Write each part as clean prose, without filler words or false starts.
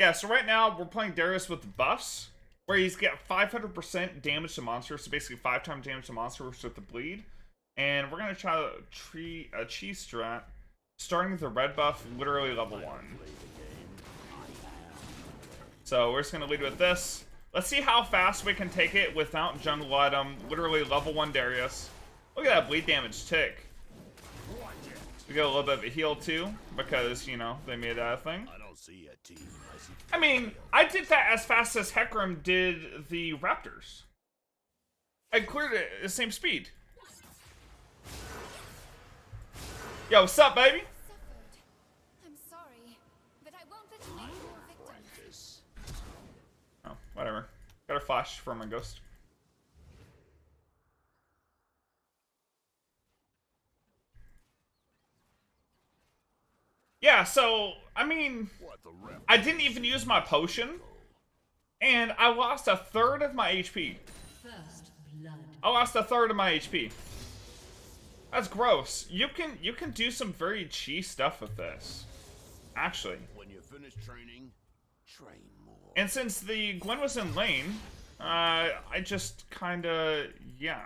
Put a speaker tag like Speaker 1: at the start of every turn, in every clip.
Speaker 1: Yeah, so right now we're playing Darius with buffs, where he's got 500% damage to monsters, so basically 5 times damage to monsters with the bleed. And we're gonna try to treat a cheese strat, starting with the red buff, literally level 1. So we're just gonna lead with this. Let's see how fast we can take it without jungle item. Literally level 1 Darius. Look at that bleed damage tick. We got a little bit of a heal too, because, you know, they made that a thing. I mean, I did that as fast as Hecarim did the Raptors. I cleared it at the same speed. Yo, what's up, baby?
Speaker 2: I'm sorry, but I won't let you make more victims.
Speaker 1: Oh, whatever. Got a flash for my ghost. Yeah, so, I mean, I didn't even use my potion, and I lost a third of my HP.
Speaker 3: First blood.
Speaker 1: I lost a third of my HP. That's gross. You can do some very cheese stuff with this, actually.
Speaker 4: When you finish training, train more.
Speaker 1: And since the Gwen was in lane, I just kinda, yeah.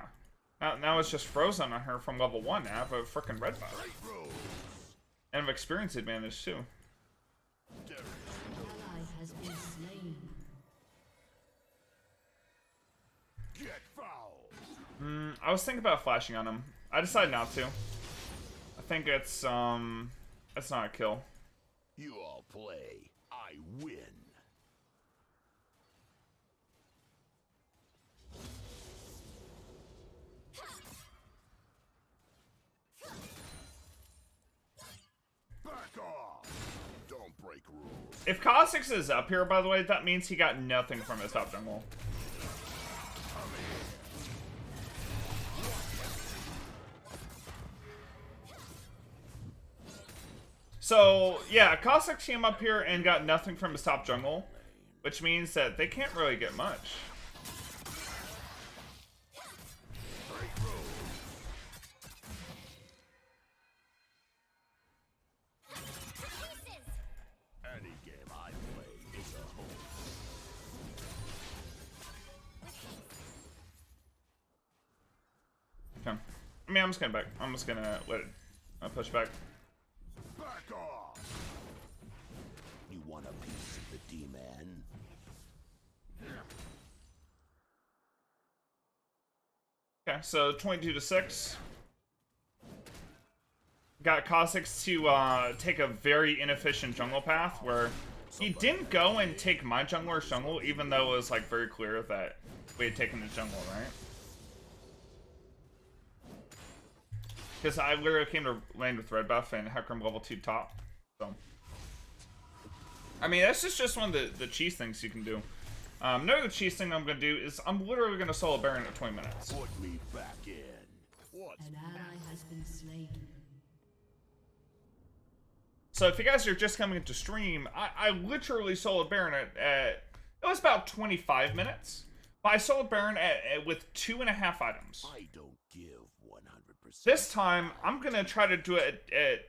Speaker 1: Now it's just frozen on her from level 1. I have a freaking red buff. And an experience advantage too.
Speaker 3: Ally has been slain.
Speaker 4: Get foul.
Speaker 1: I was thinking about flashing on him. I decided not to. I think it's not a kill.
Speaker 4: You all play, I win. Back off. Don't break rules.
Speaker 1: If Kha'Zix is up here, by the way, that means he got nothing from his top jungle. So, yeah, Kha'Zix came up here and got nothing from his top jungle, which means that they can't really get much.
Speaker 4: Any game I play is a home.
Speaker 1: Okay. I mean, I'm just gonna let it push back.
Speaker 4: Back off. You want a piece of the D-man?
Speaker 1: Okay, so 22-6. Got Kha'Zix to take a very inefficient jungle path where he didn't go and take my jungler's jungle, even though it was like very clear that we had taken the jungle, right? Because I literally came to land with red buff and Hecarim level 2 top. So, I mean, that's just one of the cheese things you can do. Another cheese thing I'm gonna do is I'm literally gonna solo Baron at 20 minutes.
Speaker 4: Put me back in. What's
Speaker 3: An ally has been slain.
Speaker 1: So if you guys are just coming into stream, I literally soloed Baron at it was about 25 minutes. But I soloed Baron with 2.5 items.
Speaker 4: I don't give 100%.
Speaker 1: This time, I'm going to try to do it at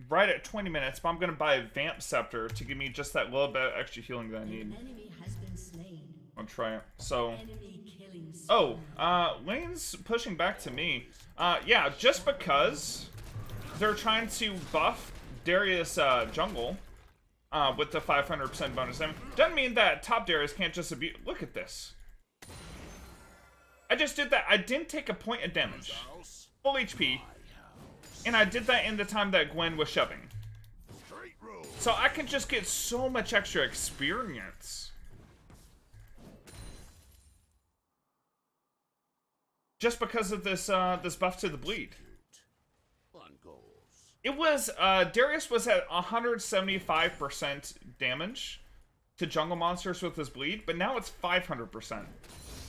Speaker 1: right at 20 minutes, but I'm going to buy a Vamp Scepter to give me just that little bit of extra healing that I need.
Speaker 3: An enemy has been slain.
Speaker 1: I'll try it. So,
Speaker 3: Enemy killing spree.
Speaker 1: oh, lane's pushing back to me. Yeah, just because they're trying to buff Darius jungle with the 500% bonus. Doesn't mean that top Darius can't just abuse. Look at this. I just did that. I didn't take a point of damage. Full HP. And I did that in the time that Gwen was shoving. So I can just get so much extra experience. Just because of this this buff to the bleed. It was, Darius was at 175% damage to jungle monsters with his bleed, but now it's 500%.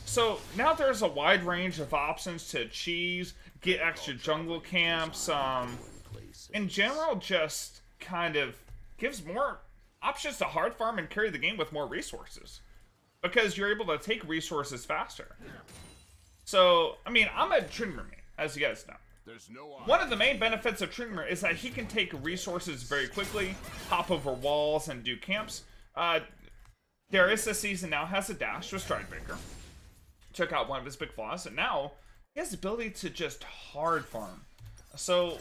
Speaker 1: So now there's a wide range of options to cheese, get extra jungle camps, in general just kind of gives more options to hard farm and carry the game with more resources. Because you're able to take resources faster. So, I mean, I'm a Trinmer main, as you guys know. One of the main benefits of Trinmer is that he can take resources very quickly, hop over walls, and do camps. Darius this season now has a dash with Stridebreaker. Took out one of his big flaws, and now he has the ability to just hard farm. So,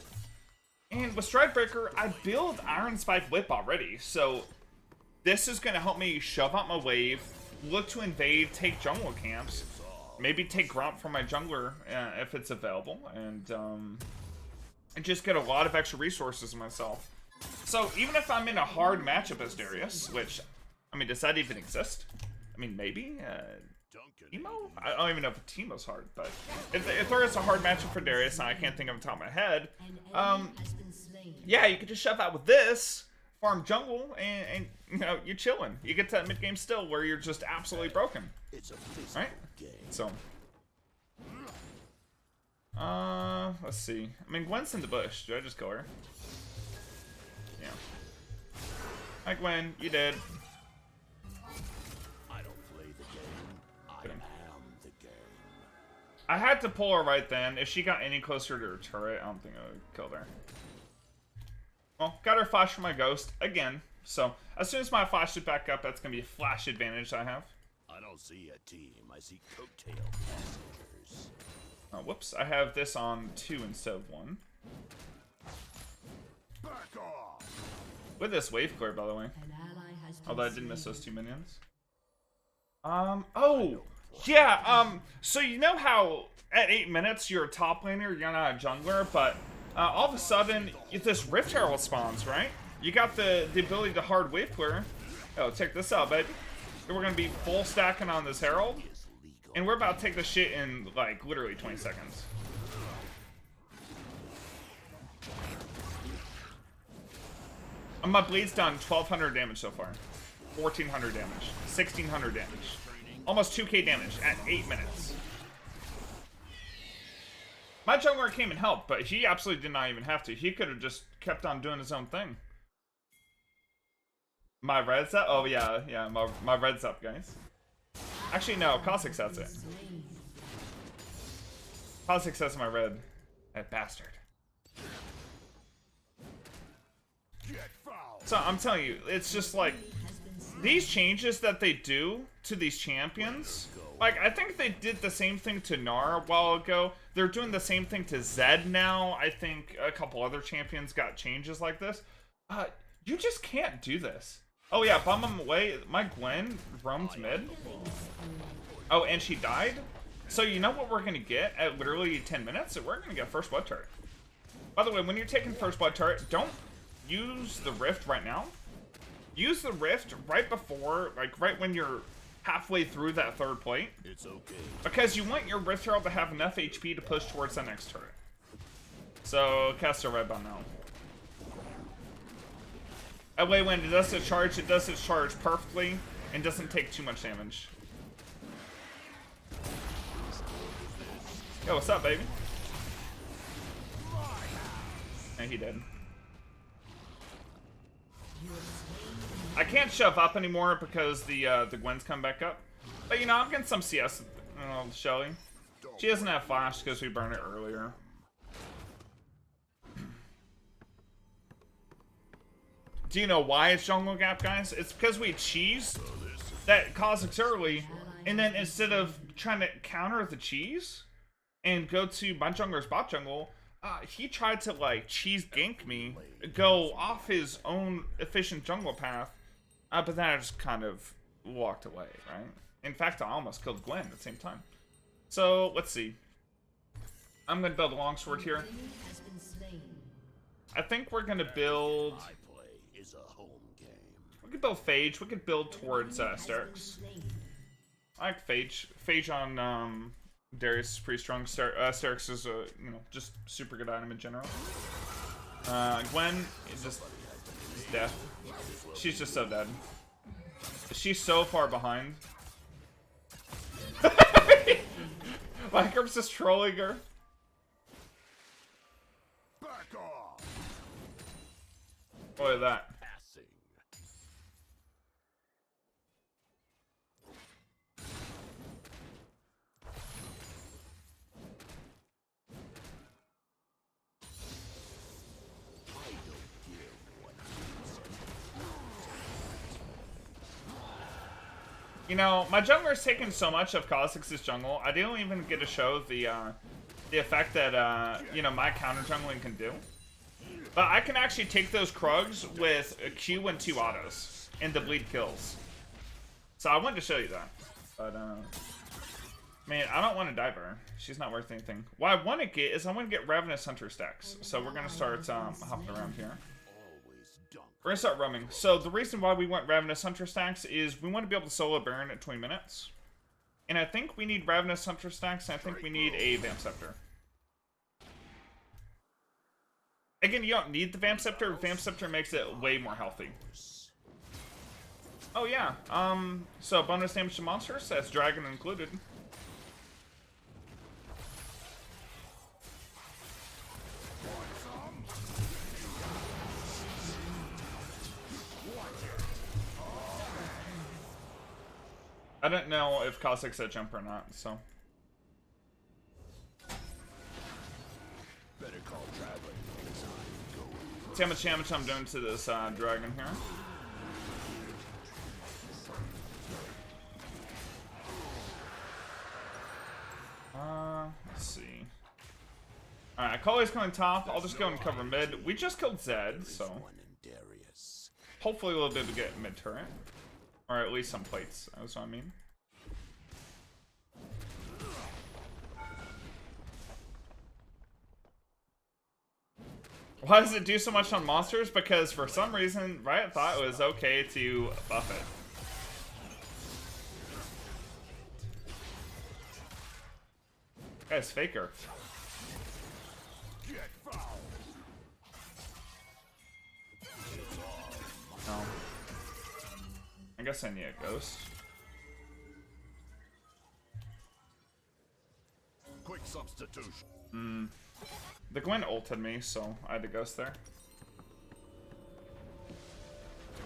Speaker 1: and with Stridebreaker, I build Iron Spike Whip already, so this is going to help me shove out my wave, look to invade, take jungle camps, maybe take Grump from my jungler if it's available, and just get a lot of extra resources myself. So even if I'm in a hard matchup as Darius, which, I mean, does that even exist? I mean, maybe? Teemo? I don't even know if Teemo's hard, but if there is a hard matchup for Darius, and I can't think of it on top of my head, yeah, you could just shove out with this, farm jungle, and you know, you're chilling. You get to that mid-game still where you're just absolutely broken. Right? So, let's see. I mean, Gwen's in the bush. Do I just kill her? Yeah. Hi, Gwen. You did. I had to pull her right then. If she got any closer to her turret, I don't think I would kill her. Well, got her flash from my ghost again. So as soon as my flash is back up, that's gonna be a flash advantage I have.
Speaker 4: I don't see a team. I see coattail passengers.
Speaker 1: Oh, whoops! I have this on 2 instead of 1.
Speaker 4: Back off.
Speaker 1: With this wave clear, by the way. Although I did miss those 2 minions. Oh. Yeah, so you know how at 8 minutes you're a top laner, you're not a jungler, but all of a sudden this Rift Herald spawns, right? You got the ability to hard wave clear. Oh, check this out, baby. We're gonna be full stacking on this Herald, and we're about to take this shit in like literally 20 seconds. My bleed's done 1,200 damage so far, 1,400 damage, 1,600 damage. Almost 2k damage at 8 minutes. My jungler came and helped, but he absolutely did not even have to. He could have just kept on doing his own thing. My red's up? Oh, yeah, yeah, my red's up, guys. Actually, no, Kha'Zix has it. Kha'Zix has my red. That bastard. So, I'm telling you, it's just like, these changes that they do to these champions, like, I think they did the same thing to Gnar a while ago. They're doing the same thing to Zed now. I think a couple other champions got changes like this. You just can't do this. Oh yeah, bum him away. My Gwen roamed mid. Oh, and she died? So you know what we're gonna get at literally 10 minutes? We're gonna get first blood turret. By the way, when you're taking first blood turret, don't use the rift right now. Use the rift right before, like right when you're halfway through that third plate.
Speaker 4: It's okay.
Speaker 1: Because you want your rift herald to have enough HP to push towards the next turret. So cast a red bomb now. That way when it does its charge perfectly and doesn't take too much damage. Yo, what's up, baby? And he did. I can't shove up anymore because the Gwen's come back up. But you know, I'm getting some CS Shelly. She doesn't have flash because we burned it earlier. Do you know why it's jungle gap, guys? It's because we cheese that Kha'Zix early, and then instead of trying to counter the cheese and go to my jungler's bot jungle, he tried to like cheese gank me, go off his own efficient jungle path, but then I just kind of walked away, right? In fact, I almost killed Gwen at the same time. So let's see. I'm gonna build a longsword here. I think we're gonna build. We could build Phage. We could build towards Sterix. I like Phage. Phage on Darius is pretty strong. Sterix is a just super good item in general. Gwen is just death. She's just so dead. She's so far behind. Minecraft's just trolling her.
Speaker 4: Back off.
Speaker 1: Look at that. You know, my jungler's taken so much of Kha'Zix's jungle, I didn't even get to show the effect that, you know, my counter jungling can do. But I can actually take those Krugs with a Q and 2 autos, and the bleed kills. So I wanted to show you that. But, man, I don't want to dive her. She's not worth anything. What I want to get is I want to get Ravenous Hunter stacks. So we're going to start hopping around here. We're going to start roaming. So the reason why we want Ravenous Hunter stacks is we want to be able to solo Baron at 20 minutes. And I think we need Ravenous Hunter stacks, and I think we need a Vamp Scepter. Again, you don't need the Vamp Scepter. Vamp Scepter makes it way more healthy. Oh yeah, so bonus damage to monsters, that's dragon included. I don't know if Kha'Zix said jump or not, so.
Speaker 4: Better call traveling.
Speaker 1: See how much damage I'm doing to this dragon here. Let's see. Alright, Akali's coming top. I'll just go and cover mid. We just killed Zed, so hopefully we'll be able to get mid turret. Or at least some plates, that's what I mean. Why does it do so much on monsters? Because for some reason, Riot thought it was okay to buff it. Guy's faker. No. I guess I need a ghost.
Speaker 4: Quick substitution.
Speaker 1: The Gwen ulted me, so I had to ghost there.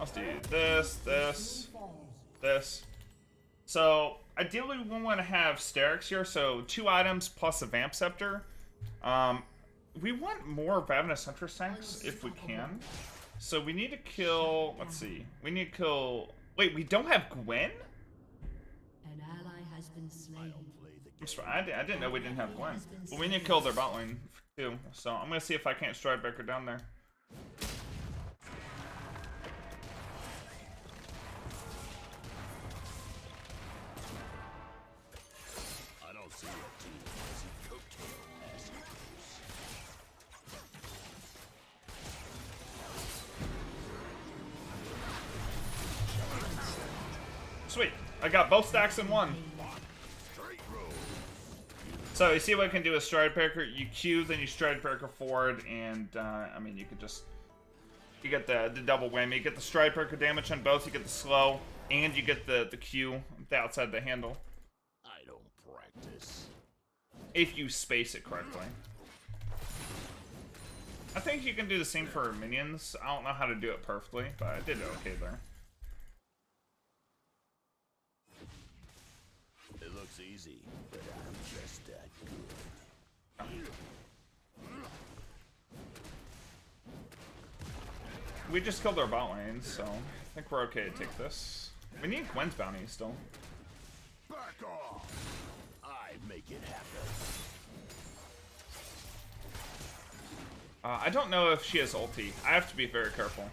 Speaker 1: Let's do this, this, this. So ideally we want to have Sterix here, so 2 items plus a Vamp Scepter. We want more Ravenous Hunter stacks if we can. So we need to kill, let's see, we need to kill, wait, we don't have Gwen?
Speaker 3: An ally has been slain.
Speaker 1: I didn't know we didn't have Gwen. But we need to kill their bot lane too. So I'm gonna see if I can't Stridebreaker down there.
Speaker 4: I don't see your team as a coattail as
Speaker 1: Sweet. I got both stacks in one. So you see what I can do with Stridebreaker? You Q, then you Stridebreaker forward, and I mean you could just you get the double whammy. You get the Stridebreaker damage on both. You get the slow, and you get the Q outside the handle.
Speaker 4: I don't practice.
Speaker 1: If you space it correctly. I think you can do the same for minions. I don't know how to do it perfectly, but I did it okay there.
Speaker 4: It looks easy, but I'm just that good.
Speaker 1: We just killed our bot lane, so I think we're okay to take this. We need Gwen's bounty still.
Speaker 4: Back off! I make it happen.
Speaker 1: I don't know if she has ulti. I have to be very careful.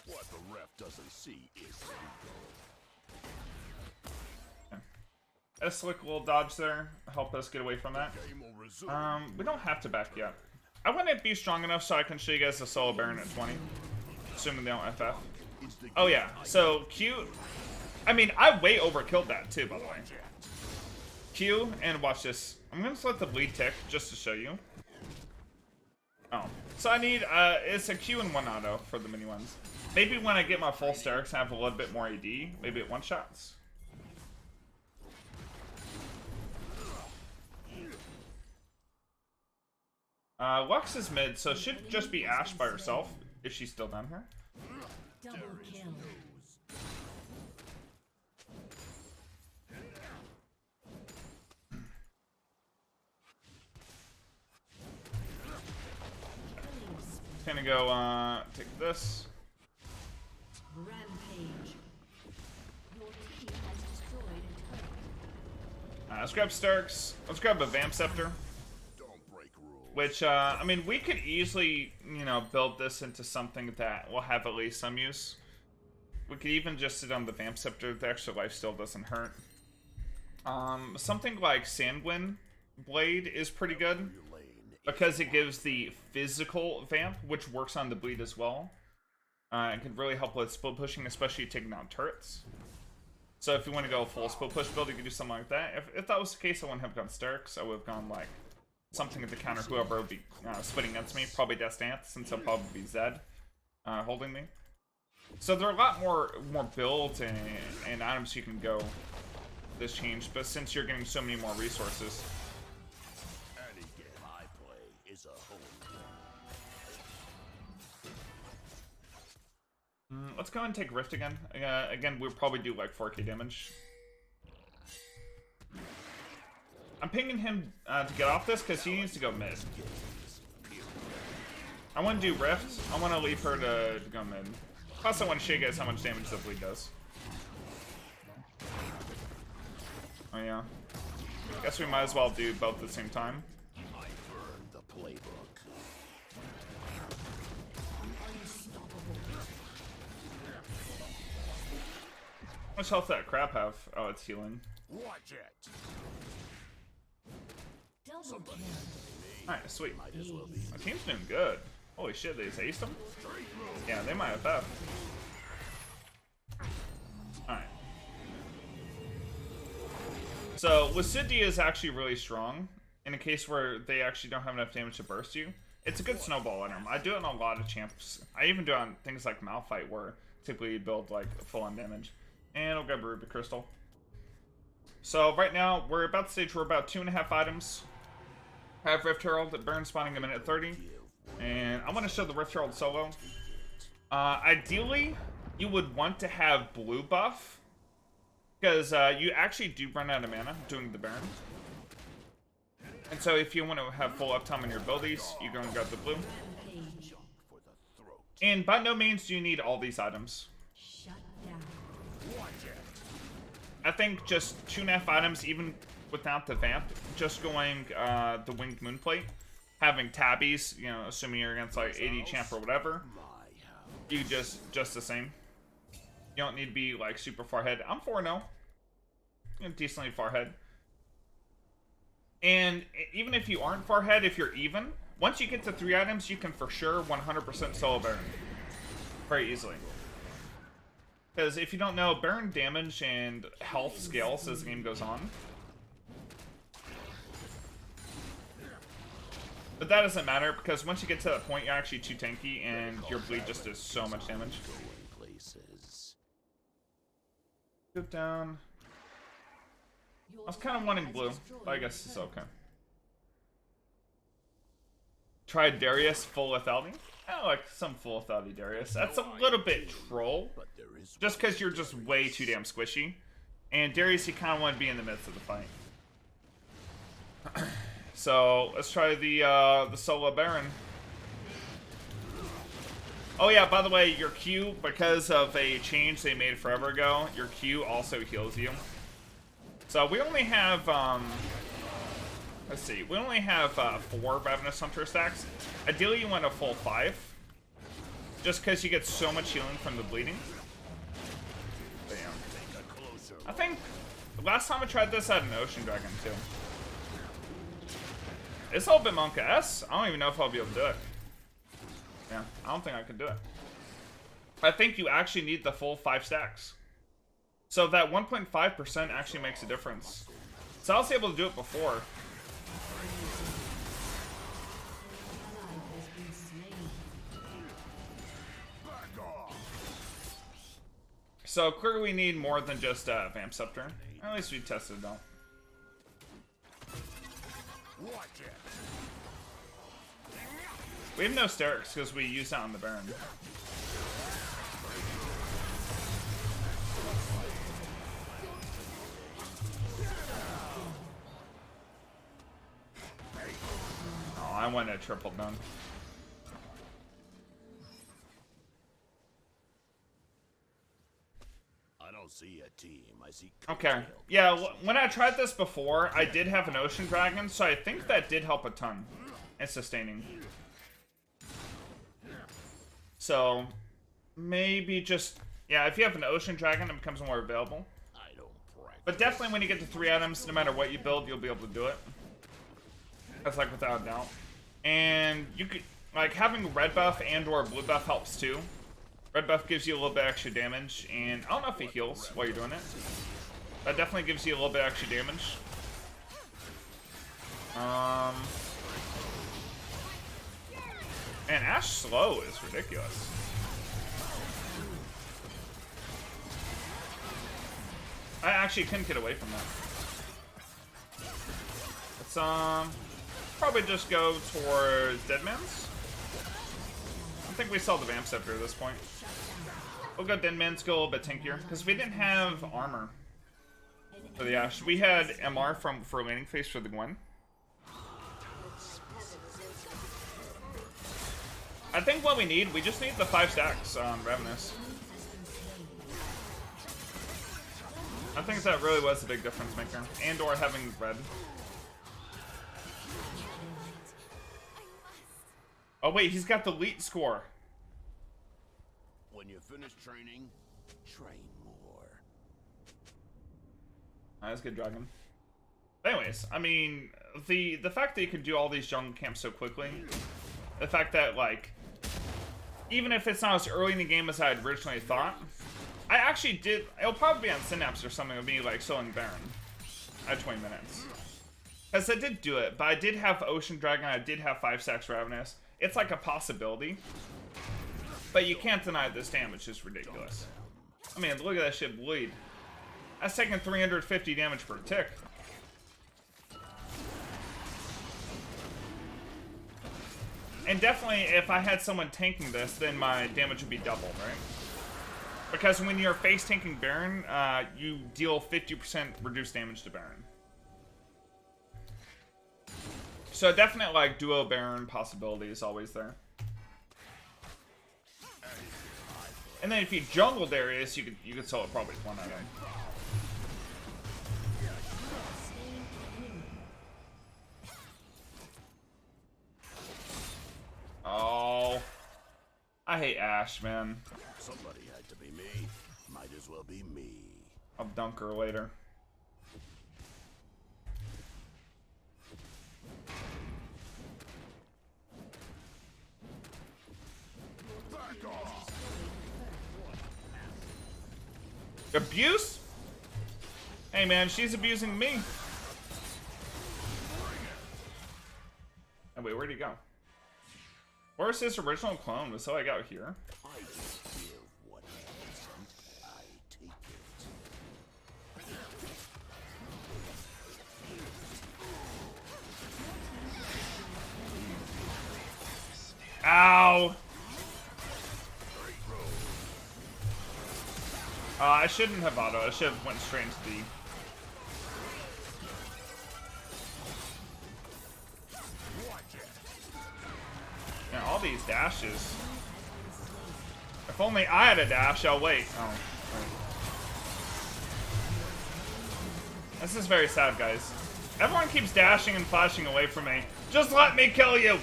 Speaker 4: What the ref doesn't see is legal.
Speaker 1: A slick little dodge there. Help us get away from that.
Speaker 4: Game will resume.
Speaker 1: We don't have to back yet. I want to be strong enough so I can show you guys the solo Baron at 20. Assuming they don't FF. Oh yeah, so Q... I mean, I way overkilled that too, by the way. Q, and watch this. I'm going to let the bleed tick just to show you. Oh. So I need, it's a Q and 1 auto for the mini ones. Maybe when I get my full Sterix, I have a little bit more AD. Maybe it one-shots. Lux is mid, so it should just be Ashe by herself, if she's still down here.
Speaker 3: Double kill.
Speaker 1: gonna go take this.
Speaker 3: Rampage. Your team has destroyed a turret.
Speaker 1: Let's grab Starks. Let's grab a Vamp Scepter.
Speaker 4: Don't break rules.
Speaker 1: Which, I mean, we could easily, you know, build this into something that will have at least some use. We could even just sit on the Vamp Scepter. The extra life still doesn't hurt. Something like Sanguine Blade is pretty good, because it gives the physical Vamp, which works on the bleed as well. It can really help with split pushing, especially taking down turrets. So if you want to go full split push build, you can do something like that. If that was the case, I wouldn't have gone Starks. I would have gone, like, something to counter whoever would be splitting against me. Probably Death Dance, since it'll probably be Zed holding me. So there are a lot more builds and items you can go this change, but since you're getting so many more resources.
Speaker 4: Any game I play is a home run.
Speaker 1: Let's go and take Rift again. Again, we'll probably do like 4k damage. I'm pinging him to get off this because he needs to go mid. I want to do Rift. I want to leave her to go mid. Plus, I want to show you guys how much damage the bleed does. Oh yeah. Guess we might as well do both at the same time.
Speaker 4: I burned the playbook.
Speaker 1: How much health that crab have? Oh, it's healing.
Speaker 4: Watch it.
Speaker 3: Double kill.
Speaker 1: Alright, sweet.
Speaker 4: Might as well be.
Speaker 1: My team's doing good. Holy shit, they just aced him? Yeah, they might have F. Alright. So, Lucidia is actually really strong in a case where they actually don't have enough damage to burst you. It's a good snowball item. I do it on a lot of champs. I even do it on things like Malphite, where typically you build like full-on damage. And I'll grab a Ruby Crystal. So right now, we're about to stage we're about 2.5 items. I have Rift Herald that burns spawning a minute 30. And I want to show the Rift Herald solo. Ideally, you would want to have blue buff, because you actually do run out of mana doing the Baron. And so if you want to have full uptime on your abilities, you go and grab the blue. And by no means do you need all these items.
Speaker 3: Shut down.
Speaker 1: I think just 2.5 items, even without the Vamp, just going the Winged Moonplate, having tabbies, you know, assuming you're against like 80 champ or whatever, you just the same. You don't need to be like super far ahead. I'm 4-0. I'm decently far ahead. And even if you aren't far ahead, if you're even, once you get to 3 items, you can for sure 100% solo Baron. Very easily. Because if you don't know, Baron damage and health scales as the game goes on. But that doesn't matter, because once you get to that point, you're actually too tanky, and your bleed just does so much damage. Go down. I was kind of wanting blue, but I guess it's okay. Try Darius full lethality. I like some full lethality Darius. That's a little bit troll, just because you're just way too damn squishy. And Darius, you kind of want to be in the midst of the fight. So let's try the solo Baron. Oh yeah, by the way, your Q, because of a change they made forever ago, your Q also heals you. So we only have, let's see, we only have 4 Ravenous Hunter stacks. Ideally you want a full 5, just because you get so much healing from the bleeding. But yeah. I think the last time I tried this I had an Ocean Dragon too. It's a little bit Monka S. I don't even know if I'll be able to do it. Yeah, I don't think I can do it. I think you actually need the full 5 stacks. So that 1.5% actually makes a difference. So I was able to do it before. So clearly we need more than just Vamp Scepter. At least we tested it out. We have no Sterix because we use that on the Baron. Oh, I want a triple done.
Speaker 4: don't see a team. I see.
Speaker 1: Okay. Yeah, when I tried this before, I did have an Ocean Dragon, so I think that did help a ton in sustaining. So, maybe just... Yeah, if you have an Ocean Dragon, it becomes more available.
Speaker 4: I don't practice.
Speaker 1: But definitely when you get to 3 items, no matter what you build, you'll be able to do it. That's like without a doubt. And you could... Like, having red buff and or blue buff helps too. Red buff gives you a little bit extra damage, and I don't know if it heals while you're doing it. That definitely gives you a little bit extra damage. Man, Ash slow is ridiculous. I actually couldn't get away from that. Let's probably just go towards Deadman's. I think we saw the Vamp Scepter at this point. We'll go Deadman's, go a little bit tankier, because we didn't have armor for the Ash. We had MR for landing phase for the Gwen. I think what we need, we just need the 5 stacks on Ravenous. I think that really was a big difference maker. And or having red. Oh wait, he's got the elite score.
Speaker 4: When you finish training, train more.
Speaker 1: That's good, Dragon. Anyways, I mean, the fact that you can do all these jungle camps so quickly, the fact that, like, even if it's not as early in the game as I had originally thought, I actually did, it'll probably be on Synapse or something, it'll be like Sowing Baron at 20 minutes. Because I did do it, but I did have Ocean Dragon, I did have 5 stacks Ravenous. It's like a possibility. But you can't deny this damage is ridiculous. I mean, look at that shit bleed. That's taking 350 damage per tick. And definitely, if I had someone tanking this, then my damage would be double, right? Because when you're face tanking Baron, you deal 50% reduced damage to Baron. So definite, like, duo Baron possibility is always there. And then if you jungle Darius, you could sell it probably 1 out of 8. Oh, I hate Ashe, man.
Speaker 4: Somebody had to be me. Might as well be me.
Speaker 1: I'll dunk her later.
Speaker 4: Back off.
Speaker 1: Abuse? Hey man, she's abusing me. Oh wait, where'd he go? Where's his original clone? Was how I got here?
Speaker 4: I just give what isn't. I take it.
Speaker 1: Ow! I shouldn't have auto. I should have went straight into the... Yeah, all these dashes. If only I had a dash, I'll wait. Oh. This is very sad, guys. Everyone keeps dashing and flashing away from me. Just let me kill you!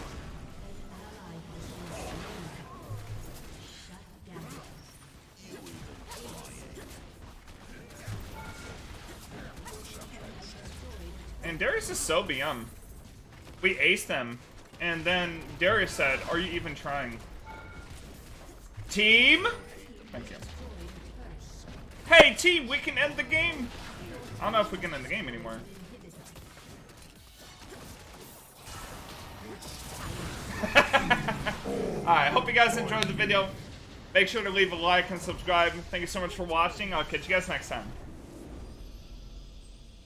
Speaker 1: And Darius is so BM. We aced them, and then Darius said, "Are you even trying?" Team? Thank you. Hey, team, we can end the game! I don't know if we can end the game anymore. Alright, hope you guys enjoyed the video. Make sure to leave a like and subscribe. Thank you so much for watching. I'll catch you guys next time.